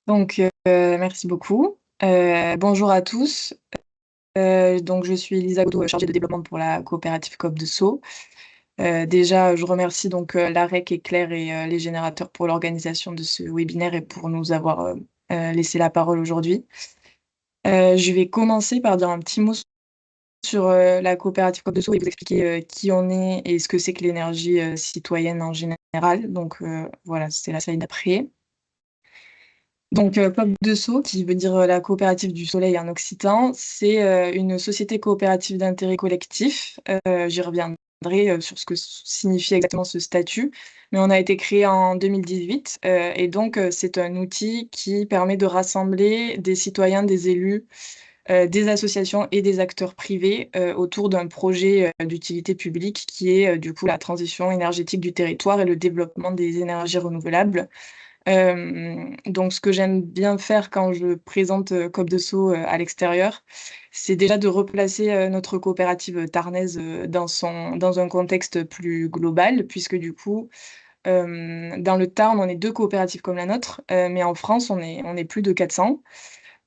Merci beaucoup. Bonjour à tous. Donc je suis Elisa Godot, chargée de développement pour la coopérative Coop de Sceaux. Déjà, je remercie l'AREC et Claire et les générateurs pour l'organisation de ce webinaire et pour nous avoir, laissé la parole aujourd'hui. Je vais commencer par dire un petit mot sur, la coopérative Coop de Sceaux et vous expliquer, qui on est et ce que c'est que l'énergie, citoyenne en général. Voilà, c'est la slide d'après. Coop de Sceaux, qui veut dire, la coopérative du soleil en occitan, c'est, une société coopérative d'intérêt collectif. J'y reviendrai, sur ce que signifie exactement ce statut, mais on a été créé en 2018, c'est un outil qui permet de rassembler des citoyens, des élus, des associations et des acteurs privés, autour d'un projet, d'utilité publique qui est, du coup, la transition énergétique du territoire et le développement des énergies renouvelables. Ce que j'aime bien faire quand je présente, Coop de Sceaux, à l'extérieur, c'est déjà de replacer, notre coopérative, tarnaise, dans un contexte plus global puisque du coup, dans le Tarn, on est 2 coopératives comme la nôtre, mais en France, on est plus de 400.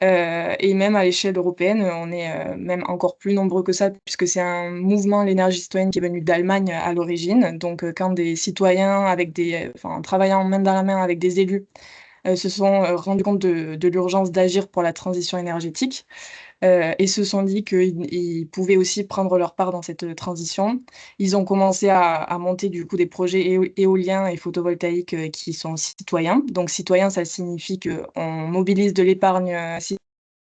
Et même à l'échelle européenne, on est, même encore plus nombreux que ça puisque c'est un mouvement, l'énergie citoyenne, qui est venu d'Allemagne à l'origine. Quand des citoyens en travaillant main dans la main avec des élus, se sont, rendus compte de l'urgence d'agir pour la transition énergétique, et se sont dit qu'ils pouvaient aussi prendre leur part dans cette, transition. Ils ont commencé à monter du coup des projets éoliens et photovoltaïques, qui sont citoyens. Donc citoyen, ça signifie qu'on mobilise de l'épargne,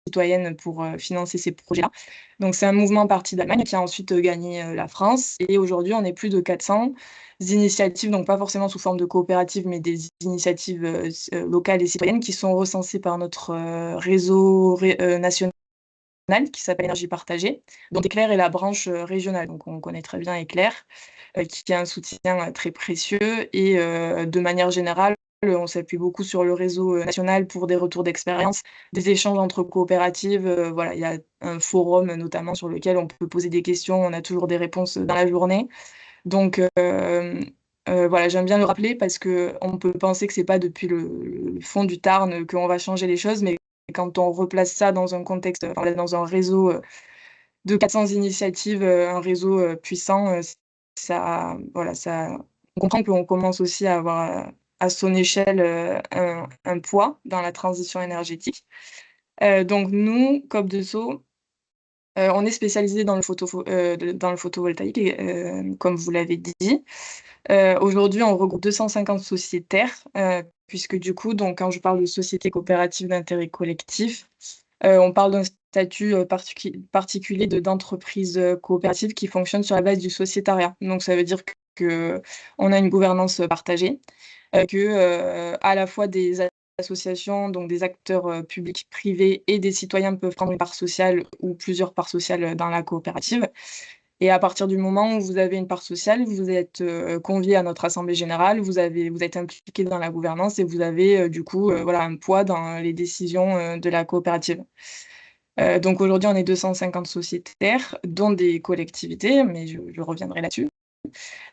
citoyenne pour, financer ces projets-là. Donc c'est un mouvement parti d'Allemagne qui a ensuite, gagné, la France et aujourd'hui on est plus de 400 initiatives, donc pas forcément sous forme de coopérative, mais des initiatives, locales et citoyennes qui sont recensées par notre, réseau national qui s'appelle Énergie partagée, dont Éclair est la branche, régionale. Donc on connaît très bien Éclair, qui a un soutien, très précieux et de manière générale, on s'appuie beaucoup sur le réseau, national pour des retours d'expérience, des échanges entre coopératives, voilà, il y a un forum, notamment sur lequel on peut poser des questions, on a toujours des réponses, dans la journée. Donc voilà, j'aime bien le rappeler parce qu'on peut penser que c'est pas depuis le fond du Tarn, qu'on va changer les choses, mais quand on replace ça dans un contexte, enfin, dans un réseau, de 400 initiatives, un réseau, puissant, ça voilà, ça on comprend qu'on commence aussi à avoir, à son échelle, un poids dans la transition énergétique. Donc nous, Coop de Sceaux, on est spécialisé dans le photovoltaïque et comme vous l'avez dit. Aujourd'hui, on regroupe 250 sociétaires, puisque du coup, donc quand je parle de société coopérative d'intérêt collectif, on parle d'un statut, particulier d'entreprise, coopérative qui fonctionne sur la base du sociétariat. Donc ça veut dire qu'on a une gouvernance, partagée, à la fois des associations, donc des acteurs, publics, privés et des citoyens peuvent prendre une part sociale ou plusieurs parts sociales, dans la coopérative. Et à partir du moment où vous avez une part sociale, vous êtes, conviés à notre assemblée générale, vous êtes impliqués dans la gouvernance et vous avez, voilà, un poids dans les décisions, de la coopérative. Donc aujourd'hui, on est 250 sociétaires, dont des collectivités, mais je reviendrai là-dessus.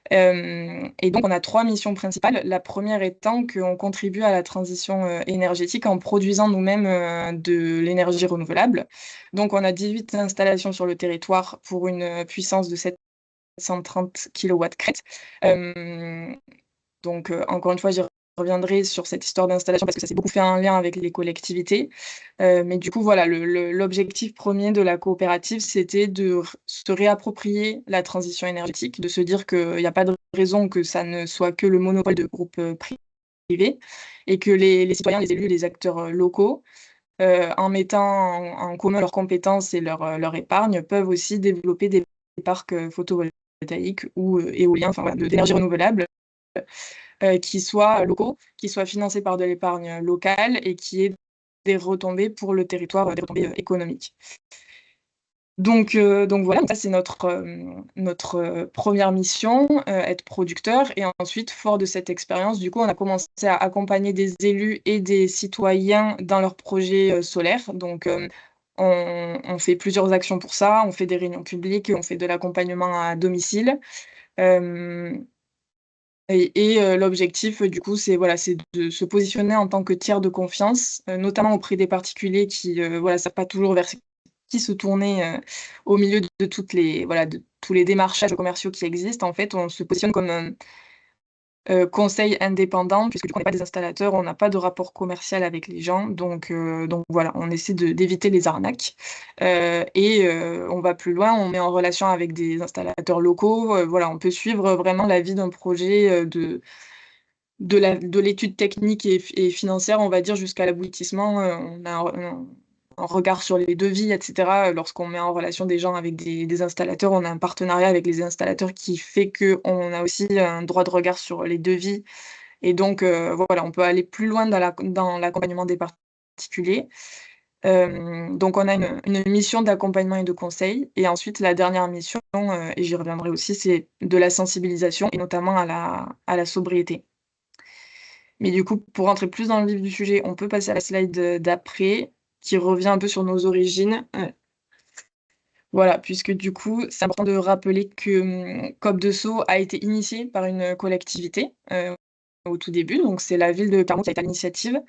On a 3 missions principales. La première étant qu'on contribue à la transition, énergétique en produisant nous-mêmes, de l'énergie renouvelable. Donc on a 18 installations sur le territoire pour une, puissance de 730 kilowatts crête. Encore une fois, j'y reviendrai sur cette histoire d'installation parce que ça s'est beaucoup fait en lien avec les collectivités. Mais du coup, voilà, l'objectif premier de la coopérative, c'était de se réapproprier la transition énergétique, de se dire qu'il n'y a pas de raison que ça ne soit que le monopole de groupes privés et que les citoyens, les élus, les acteurs locaux, en mettant en commun leurs compétences et leur épargne, peuvent aussi développer des parcs photovoltaïques ou éoliens, enfin voilà, d'énergie renouvelable, qui soient locaux, qui soient financés par de l'épargne locale et qui aient des retombées pour le territoire, des retombées économiques. Voilà, donc ça c'est notre 1re mission, être producteur et ensuite, fort de cette expérience, du coup, on a commencé à accompagner des élus et des citoyens dans leurs projets, solaires. On fait plusieurs actions pour ça, on fait des réunions publiques, on fait de l'accompagnement à domicile. Hem L'objectif, du coup, c'est voilà, c'est de se positionner en tant que tiers de confiance, notamment auprès des particuliers qui, voilà, savent pas toujours vers qui se tourner, au milieu de toutes les voilà, de tous les démarchages commerciaux qui existent. En fait, on se positionne comme, conseil indépendant puisque du coup, on n'est pas des installateurs, on n'a pas de rapport commercial avec les gens donc voilà, on essaie d'éviter les arnaques, on va plus loin, on met en relation avec des installateurs locaux, voilà, on peut suivre vraiment la vie d'un projet, de l'étude technique et financière, on va dire, jusqu'à l'aboutissement, on a un regard sur les devis et cetera. Lorsqu'on met en relation des gens avec des installateurs, on a un partenariat avec les installateurs qui fait qu'on a aussi un droit de regard sur les devis et donc voilà, on peut aller plus loin dans l'accompagnement des particuliers. Donc on a une mission d'accompagnement et de conseil et ensuite la dernière mission, et j'y reviendrai aussi, c'est de la sensibilisation et notamment à la sobriété. Mais du coup, pour rentrer plus dans le vif du sujet, on peut passer à la slide, d'après, qui revient un peu sur nos origines. Voilà, puisque du coup, c'est important de rappeler que, Coop de Sceaux a été initié par une collectivité, au tout début, donc c'est la ville de Carmont qui a été à l'initiative,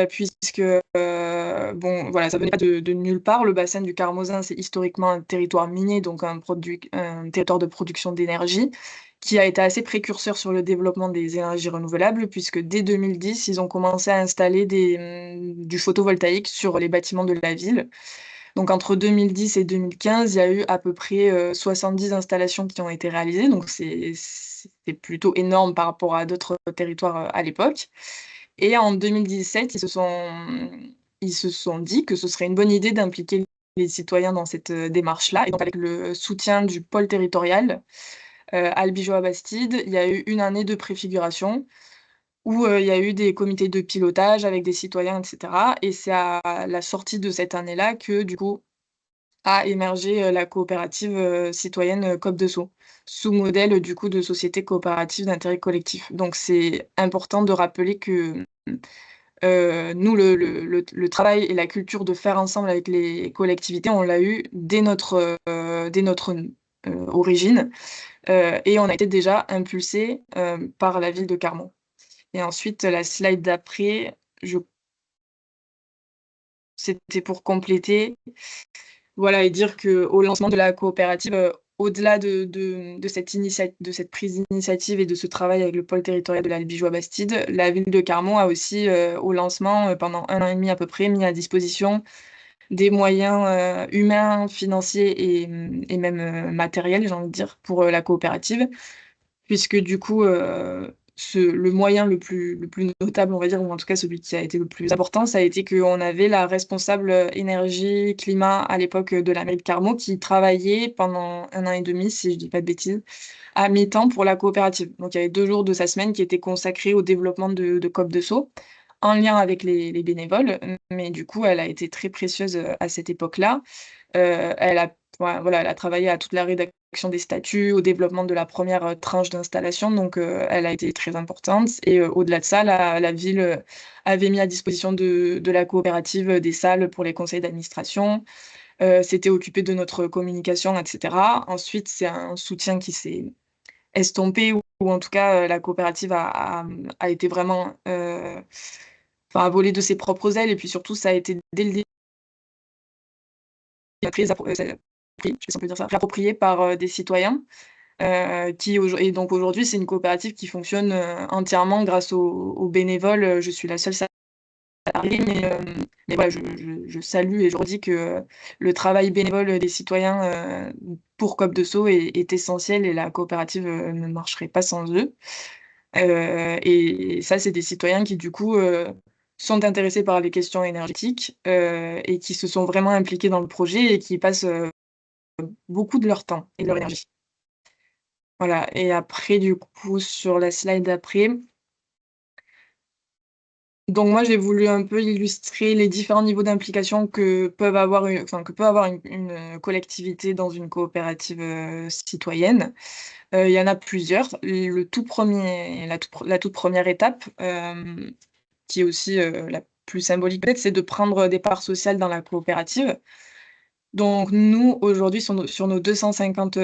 puisque, bon, voilà, ça venait pas de nulle part. Le bassin du Carmozin, c'est historiquement un territoire minier, donc un territoire de production d'énergie, qui a été assez précurseur sur le développement des énergies renouvelables, puisque dès 2010, ils ont commencé à installer du photovoltaïque sur les bâtiments de la ville. Donc entre 2010 et 2015, il y a eu à peu près, 70 installations qui ont été réalisées, donc c'est plutôt énorme par rapport à d'autres territoires, à l'époque. Et en 2017, ils se sont dit que ce serait une bonne idée d'impliquer les citoyens dans cette, démarche-là et donc avec le soutien du pôle territorial, Albigeois-Bastide, il y a eu une année de préfiguration où, il y a eu des comités de pilotage avec des citoyens et cetera et c'est à la sortie de cette année-là que, du coup, a émergé, la coopérative, citoyenne, Coop de Sceaux, sous modèle, du coup, de société coopérative d'intérêt collectif. Donc c'est important de rappeler que, nous, le travail et la culture de faire ensemble avec les collectivités, on l'a eu dès notre, origine, et on a été déjà impulsés, par la ville de Carmont. Et ensuite, la slide d'après, je c'était pour compléter, voilà et dire qu'au lancement de la coopérative, au-delà de cette prise d'initiative et de ce travail avec le pôle territorial de l'Albigeois-Bastide, la ville de Carmont a aussi, au lancement, pendant 1 an et demi à peu près, mis à disposition des moyens, humains, financiers et même, matériels, j'ai envie de dire, pour, la coopérative. Puisque du coup, le moyen le plus notable, on va dire, ou en tout cas celui qui a été le plus important, ça a été qu'on avait la responsable, énergie, climat à l'époque, de la mairie de Carmaux qui travaillait pendant 1 an et demi, si je dis pas de bêtises, à mi-temps pour la coopérative. Donc il y avait 2 jours de sa semaine qui étaient consacrés au développement de Coop de Sceaux, en lien avec les bénévoles, mais du coup, elle a été très précieuse, à cette époque-là. Elle a ouais, voilà, elle a travaillé à toute la rédaction des statuts, au développement de la première re tranche d'installation, donc elle a été très importante et au-delà de ça, la ville, avait mis à disposition de la coopérative, des salles pour les conseils d'administration, s'était occupée de notre communication et cetera. Ensuite, c'est un soutien qui s'est estompé ou en tout cas, la coopérative a été vraiment, enfin, a volé de ses propres ailes et puis surtout, ça a été dès le début prise pris, je sais pas si on peut dire ça, réapproprié par, des citoyens, qui aujour et donc aujourd'hui, c'est une coopérative qui fonctionne, entièrement grâce aux bénévoles. Je suis la seule salariée, mais voilà, je salue et je redis que, le travail bénévole des citoyens, pour Coop de Sceaux est essentiel et la coopérative, ne marcherait pas sans eux. Et ça, c'est des citoyens qui, du coup, sont intéressés par les questions énergétiques, et qui se sont vraiment impliqués dans le projet et qui passent, beaucoup de leur temps et de leur énergie. Voilà et après du coup sur la slide d'après, donc moi j'ai voulu un peu illustrer les différents niveaux d'implication que peut avoir une collectivité dans une coopérative, citoyenne. Il y en a plusieurs. Le tout premier la toute première étape, qui est aussi, la plus symbolique peut-être, c'est de prendre des parts sociales dans la coopérative. Donc nous, aujourd'hui, sur nos 250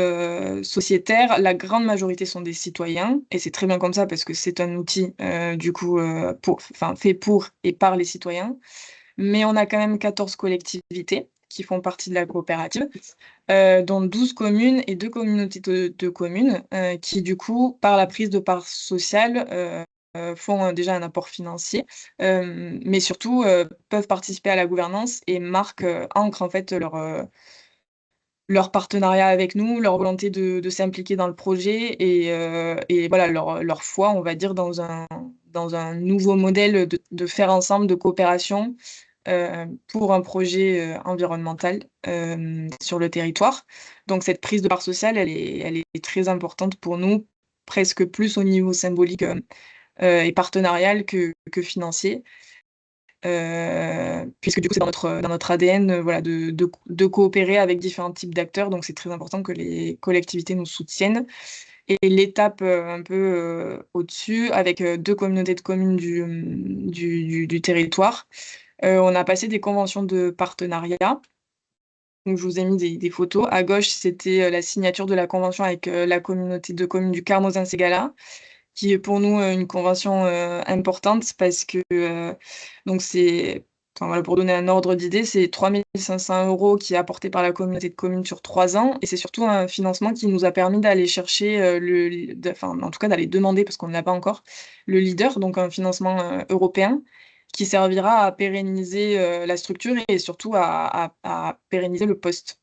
sociétaires, la grande majorité sont des citoyens, et c'est très bien comme ça parce que c'est un outil, du coup, fait pour et par les citoyens. Mais on a quand même 14 collectivités qui font partie de la coopérative, dont 12 communes et 2 communautés de communes, qui du coup, par la prise de part sociale, font, déjà un apport financier, mais surtout, peuvent participer à la gouvernance et ancrent en fait leur partenariat avec nous, leur volonté de s'impliquer dans le projet et voilà leur foi, on va dire, dans un nouveau modèle de faire ensemble, de coopération, pour un projet, environnemental, sur le territoire. Donc cette prise de part sociale, elle est très importante pour nous, presque plus au niveau symbolique, et partenarial que financier. Puisque du coup, c'est dans notre ADN, voilà, de coopérer avec différents types d'acteurs, donc c'est très important que les collectivités nous soutiennent. Et l'étape, un peu, au-dessus, avec, 2 communautés de communes du territoire, on a passé des conventions de partenariat. Donc je vous ai mis des photos. À gauche, c'était, la signature de la convention avec, la communauté de communes du Carmozin-Ségala, qui est pour nous, une convention, importante parce que, donc c'est enfin voilà, pour donner un ordre d'idée, c'est 3 500 € qui est apporté par la communauté de communes sur 3 ans et c'est surtout un financement qui nous a permis d'aller chercher, en tout cas d'aller demander, parce qu'on ne l'a pas encore, le Leader, donc un financement, européen qui servira à pérenniser, la structure et surtout à pérenniser le poste.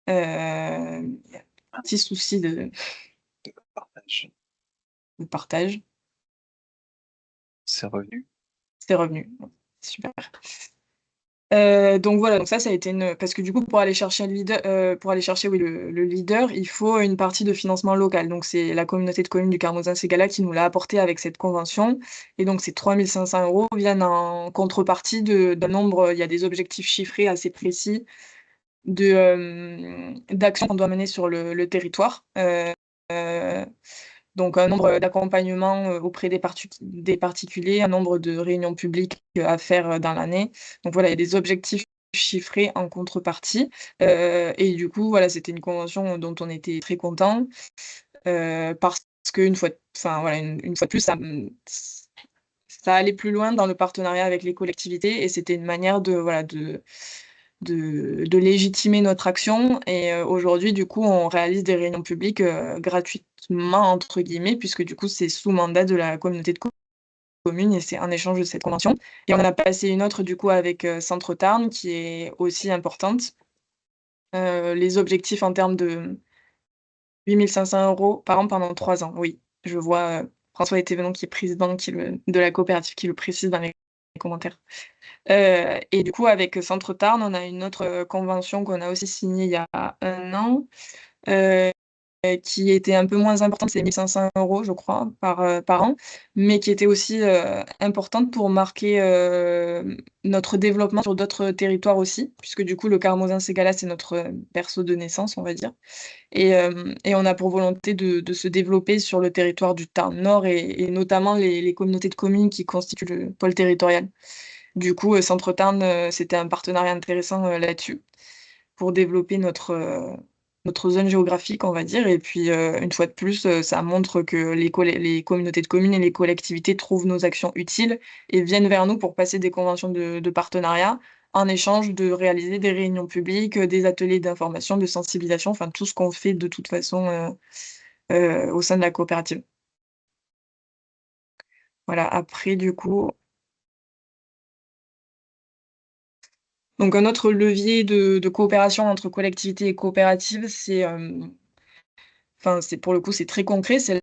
Il y a un petit souci Partage de partage. ses revenus. C'est revenu. Super. Donc voilà, donc ça a été une parce que du coup, pour aller chercher, oui, le leader, il faut une partie de financement local. Donc c'est la communauté de communes du Carmozin-Ségala qui nous l'a apporté avec cette convention et donc ces 3 500 € viennent en contrepartie d'un nombre, il y a des objectifs chiffrés assez précis d'actions qu'on doit mener sur le territoire. Donc un nombre d'accompagnements, auprès des particuliers, un nombre de réunions publiques, à faire, dans l'année. Donc voilà, il y a des objectifs chiffrés en contrepartie, et du coup, voilà, c'était une convention dont on était très contents, parce qu'une fois voilà, une fois de plus, ça allait plus loin dans le partenariat avec les collectivités et c'était une manière de, voilà, de légitimer notre action et aujourd'hui, du coup, on réalise des réunions publiques, «gratuitement» entre guillemets, puisque du coup, c'est sous mandat de la communauté de communes et c'est un échange de cette convention et on en a passé une autre, du coup, avec, Centre Tarn qui est aussi importante. Les objectifs en termes de 8 500 € par an pendant 3 ans, oui. Je vois, François Etévenon qui est président de la coopérative qui le précise dans les commentaires. Et du coup, avec Centre Tarn, on a une autre, convention qu'on a aussi signée il y a 1 an, heu, qui était un peu moins importante, c'est 1 500 € je crois par an, mais qui était aussi, importante pour marquer, notre développement sur d'autres territoires aussi, puisque du coup le Carmozin-Ségala, c'est notre, berceau de naissance, on va dire et on a pour volonté de se développer sur le territoire du Tarn Nord et notamment les communautés de communes qui constituent le pôle territorial. Du coup, Centre Tarn, c'était un partenariat intéressant, là-dessus, pour développer notre zone géographique, on va dire et puis, une fois de plus, ça montre que les communautés de communes et les collectivités trouvent nos actions utiles et viennent vers nous pour passer des conventions de partenariat, en échange de réaliser des réunions publiques, des ateliers d'information, de sensibilisation, enfin tout ce qu'on fait de toute façon, au sein de la coopérative. Voilà, après du coup donc un autre levier de coopération entre collectivités et coopératives, c'est pour le coup, c'est très concret, c'est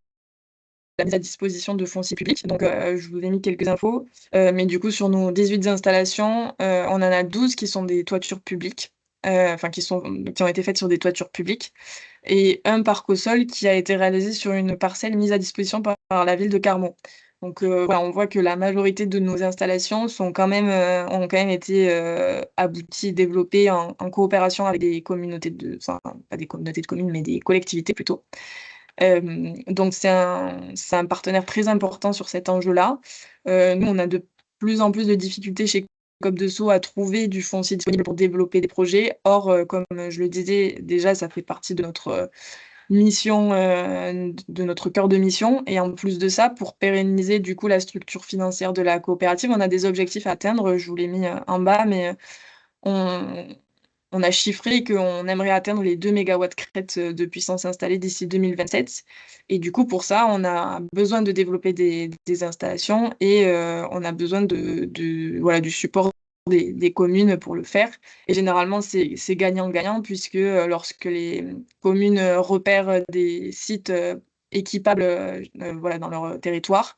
la mise à disposition de foncier public. Donc, je vous ai mis quelques infos, mais du coup, sur nos 18 installations, on en a 12 qui sont des toitures publiques, qui ont été faites sur des toitures publiques et un parc au sol qui a été réalisé sur une parcelle mise à disposition par la ville de Carmaux. Donc, voilà, on voit que la majorité de nos installations ont quand même été, abouties, développées en coopération avec des communautés pas des communautés de communes, mais des collectivités plutôt. Donc c'est un partenaire très important sur cet enjeu-là. Nous, on a de plus en plus de difficultés chez COP2SO a trouvé du foncier disponible pour développer des projets. Or, comme je le disais, déjà, ça fait partie de notre mission, de notre cœur de mission. Et en plus de ça, pour pérenniser du coup la structure financière de la coopérative, on a des objectifs à atteindre. Je vous l'ai mis en bas, mais on, on a chiffré qu'on aimerait atteindre les 2 mégawatts crête de puissance installée d'ici 2027. Et du coup, pour ça, on a besoin de développer des installations et on a besoin voilà, du support des communes pour le faire. Et généralement, c'est gagnant-gagnant puisque lorsque les communes repèrent des sites équipables voilà, dans leur territoire,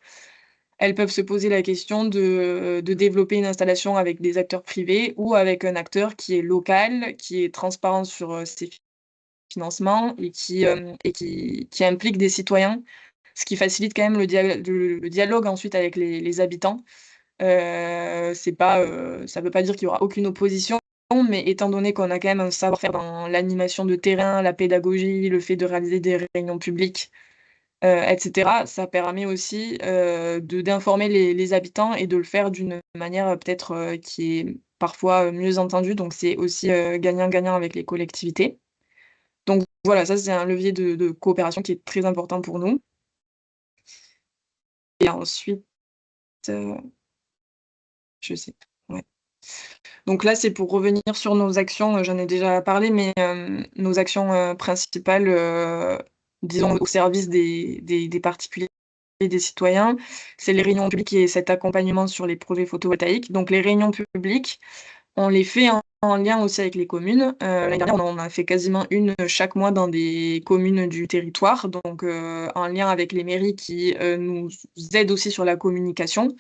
elles peuvent se poser la question de développer une installation avec des acteurs privés ou avec un acteur qui est local, qui est transparent sur ses financements et qui implique des citoyens, ce qui facilite quand même le dialogue ensuite avec les habitants. C'est pas, ça veut pas dire qu'il y aura aucune opposition, mais étant donné qu'on a quand même un savoir-faire dans l'animation de terrain, la pédagogie, le fait de réaliser des réunions publiques, et cetera, ça permet aussi, d'informer les habitants et de le faire d'une manière, peut-être, qui est parfois, mieux entendue. Donc c'est aussi, gagnant-gagnant avec les collectivités. Donc voilà, ça c'est un levier de coopération qui est très important pour nous. Et ensuite, heu, je sais ouais. Donc là, c'est pour revenir sur nos actions, j'en ai déjà parlé, mais nos actions, principales, disons au service des particuliers et des citoyens, c'est les réunions publiques et cet accompagnement sur les projets photovoltaïques. Donc les réunions publiques, on les fait en lien aussi avec les communes. L'année dernière, on en a fait quasiment une chaque mois dans des communes du territoire, donc en lien avec les mairies qui, nous aident aussi sur la communication,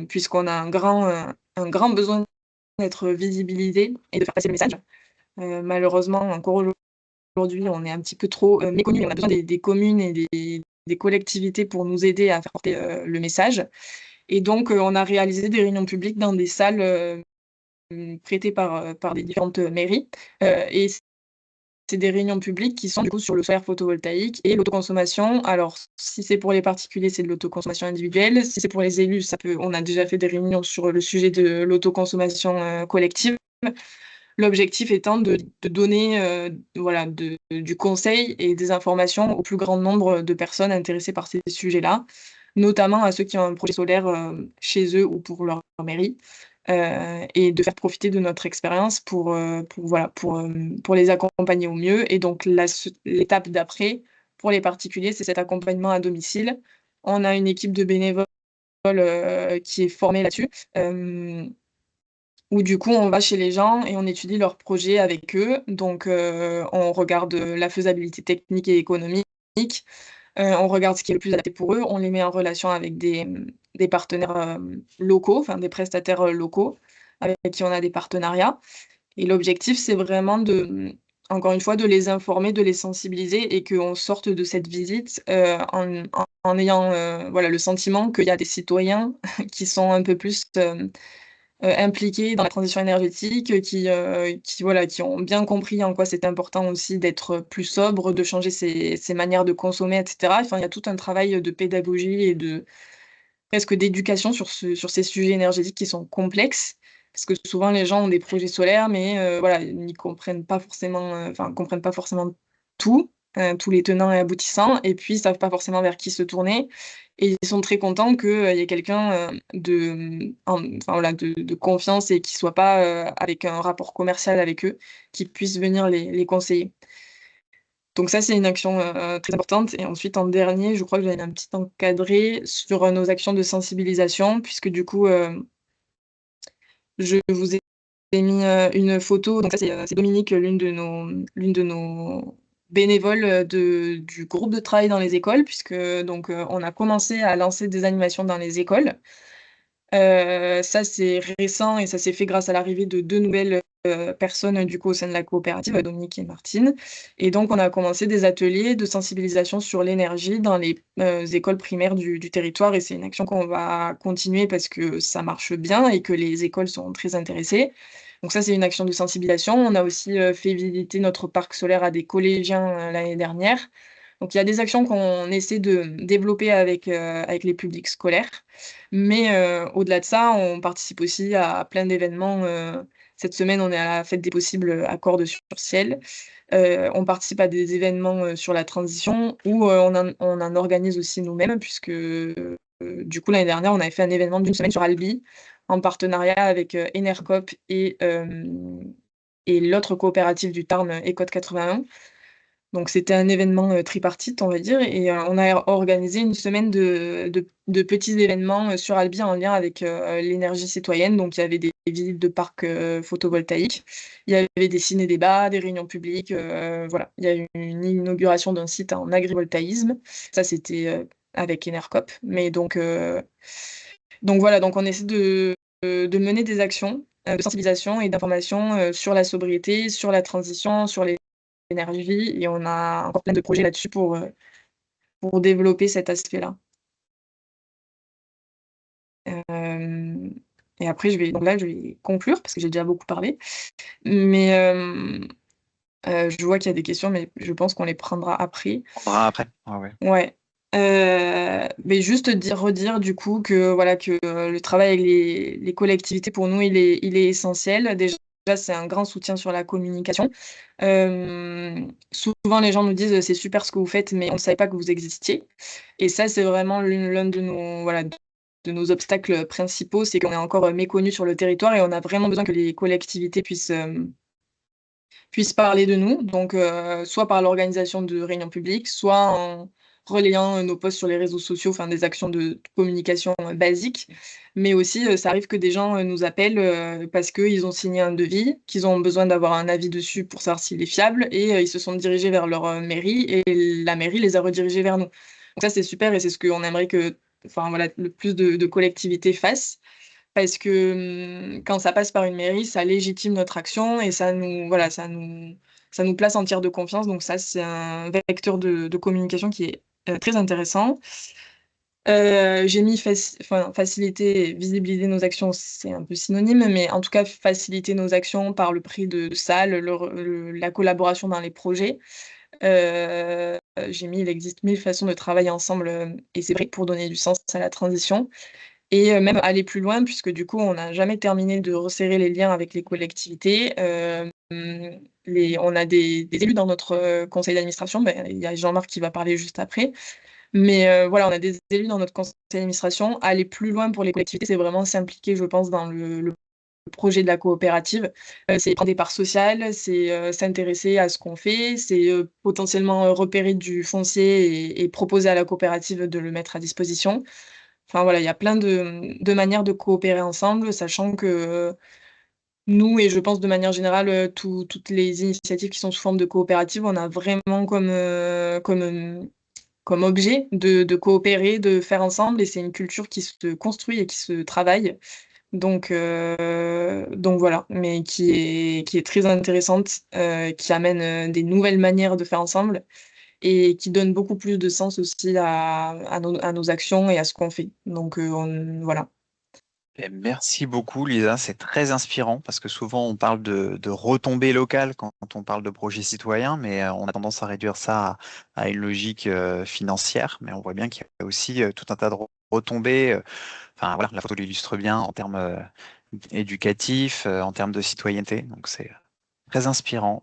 puisqu'on a un grand besoin d'être visibilisés et de faire passer le message. Malheureusement, encore aujourd'hui, on est un petit peu trop, méconnus. On a besoin des communes et des collectivités pour nous aider à faire porter, le message. Et donc, on a réalisé des réunions publiques dans des salles, prêtées par des différentes, mairies. Et c'est des réunions publiques qui sont du coup sur le solaire photovoltaïque et l'autoconsommation. Alors, si c'est pour les particuliers, c'est de l'autoconsommation individuelle. Si c'est pour les élus, on a déjà fait des réunions sur le sujet de l'autoconsommation, collective. L'objectif étant de donner, voilà, du conseil et des informations au plus grand nombre de personnes intéressées par ces sujets-là, notamment à ceux qui ont un projet solaire, chez eux ou pour leur mairie, et de faire profiter de notre expérience voilà, pour les accompagner au mieux. Et donc l'étape d'après, pour les particuliers, c'est cet accompagnement à domicile. On a une équipe de bénévoles, qui est formée là-dessus, où du coup, on va chez les gens et on étudie leurs projets avec eux. Donc, on regarde, la faisabilité technique et économique, on regarde ce qui est le plus adapté pour eux. On les met en relation avec des partenaires, locaux, enfin des prestataires, locaux avec qui on a des partenariats. Et l'objectif, c'est vraiment encore une fois, de les informer, de les sensibiliser et qu'on sorte de cette visite, en ayant, voilà, le sentiment qu'il y a des citoyens qui sont un peu plus, impliqués dans la transition énergétique, voilà, qui ont bien compris en quoi c'était important aussi d'être plus sobre, de changer ses manières de consommer et cetera. Enfin, il y a tout un travail de pédagogie et presque d'éducation sur ces sujets énergétiques qui sont complexes. Parce que souvent les gens ont des projets solaires, mais voilà, ils n'y comprennent pas forcément, enfin, comprennent pas forcément tout, tous les tenants et aboutissants et puis ils savent pas forcément vers qui se tourner et ils sont très contents qu'il y ait quelqu'un, enfin voilà, de confiance et qui soit pas, avec un rapport commercial avec eux, qui puisse venir les conseiller. Donc ça, c'est une action, très importante et ensuite en dernier, je crois que j'avais un petit encadré sur, nos actions de sensibilisation puisque du coup, je vous ai mis, une photo, donc ça c'est Dominique, l'une de nos bénévoles, du groupe de travail dans les écoles puisque donc, on a commencé à lancer des animations dans les écoles. Ça, c'est récent et ça s'est fait grâce à l'arrivée de 2 nouvelles, personnes, du coup, au sein de la coopérative, Dominique et Martine. Et donc on a commencé des ateliers de sensibilisation sur l'énergie dans les, écoles primaires du territoire et c'est une action qu'on va continuer parce que ça marche bien et que les écoles sont très intéressées. Donc ça, c'est une action de sensibilisation. On a aussi, fait visiter notre parc solaire à des collégiens, l'année dernière Donc il y a des actions qu'on essaie de développer avec les publics scolaires, mais au-delà de ça, on participe aussi à plein d'événements. Cette semaine, on est à la fête des possibles à Cordes-sur-Ciel. On participe à des événements, sur la transition ou on en organise aussi nous-mêmes puisque, du coup, l'année dernière, on avait fait un événement d'une semaine sur Albi en partenariat avec, Enercoop et l'autre coopérative du Tarn, Ecode 81. Donc c'était un événement, tripartite, on va dire et on a organisé une semaine de petits événements, sur Albi en lien avec, l'énergie citoyenne. Donc il y avait des visites de parcs, photovoltaïques, il y avait des ciné-débats, des réunions publiques, voilà. Il y a eu une inauguration d'un site en agrivoltaïsme. Ça, c'était, avec Enercoop. Mais donc voilà, donc on essaie de mener des actions, de sensibilisation et d'information, sur la sobriété, sur la transition, sur l'énergie et on a encore plein de projets là-dessus pour développer cet aspect-là. Hem et après je vais conclure parce que j'ai déjà beaucoup parlé. Mais je vois qu'il y a des questions, mais je pense qu'on les prendra après. On verra après. Ouais, ouais. Ouais, mais juste redire du coup que voilà, que, le travail avec les collectivités pour nous, il est essentiel. Déjà, c'est un grand soutien sur la communication. Souvent les gens nous disent: «C'est super ce que vous faites, mais on ne savait pas que vous existiez» et ça, c'est vraiment l'un de nos voilà, de nos obstacles principaux, c'est qu'on est encore, méconnus sur le territoire et on a vraiment besoin que les collectivités puissent parler de nous, donc soit par l'organisation de réunions publiques, soit en relayant, nos posts sur les réseaux sociaux, enfin des actions de communication, basiques. Mais aussi, ça arrive que des gens, nous appellent, parce qu'ils ont signé un devis, qu'ils ont besoin d'avoir un avis dessus pour savoir s'il est fiable et ils se sont dirigés vers leur, mairie et la mairie les a redirigés vers nous. Donc ça, c'est super et c'est ce qu'on aimerait que enfin voilà, le plus de collectivités fassent. Parce que, quand ça passe par une mairie, ça légitime notre action et ça nous voilà, ça nous place en tiers de confiance donc ça, c'est un vecteur de communication qui est, très intéressant. J'ai mis faciliter et visibiliser nos actions, c'est un peu synonyme, mais en tout cas, faciliter nos actions par le prix de salles, la collaboration dans les projets. J'ai mis: «Il existe 1000 façons de travailler ensemble, et c'est vrai pour donner du sens à la transition». Et même aller plus loin puisque du coup, on n'a jamais terminé de resserrer les liens avec les collectivités. On a des élus dans notre, conseil d'administration, il y a Jean-Marc qui va parler juste après. Mais voilà, on a des élus dans notre conseil d'administration. Aller plus loin pour les collectivités, c'est vraiment s'impliquer, je pense, dans le projet de la coopérative. C'est prendre des parts sociales, c'est, s'intéresser à ce qu'on fait, c'est, potentiellement, repérer du foncier et proposer à la coopérative de le mettre à disposition. Enfin voilà, il y a plein de manières de coopérer ensemble, sachant que nous et je pense de manière générale, toutes les initiatives qui sont sous forme de coopérative, on a vraiment comme objet de coopérer, de faire ensemble et c'est une culture qui se construit et qui se travaille. Donc voilà, mais qui est très intéressante, qui amène, des nouvelles manières de faire ensemble et qui donne beaucoup plus de sens aussi à nos actions et à ce qu'on fait. Donc voilà. Et merci beaucoup, Lisa. C'est très inspirant parce que souvent on parle de retombées locales quand on parle de projets citoyens, mais on a tendance à réduire ça à une logique financière. Mais on voit bien qu'il y a aussi tout un tas de retombées. Enfin voilà, la photo l'illustre bien en termes éducatifs, en termes de citoyenneté. Donc c'est très inspirant.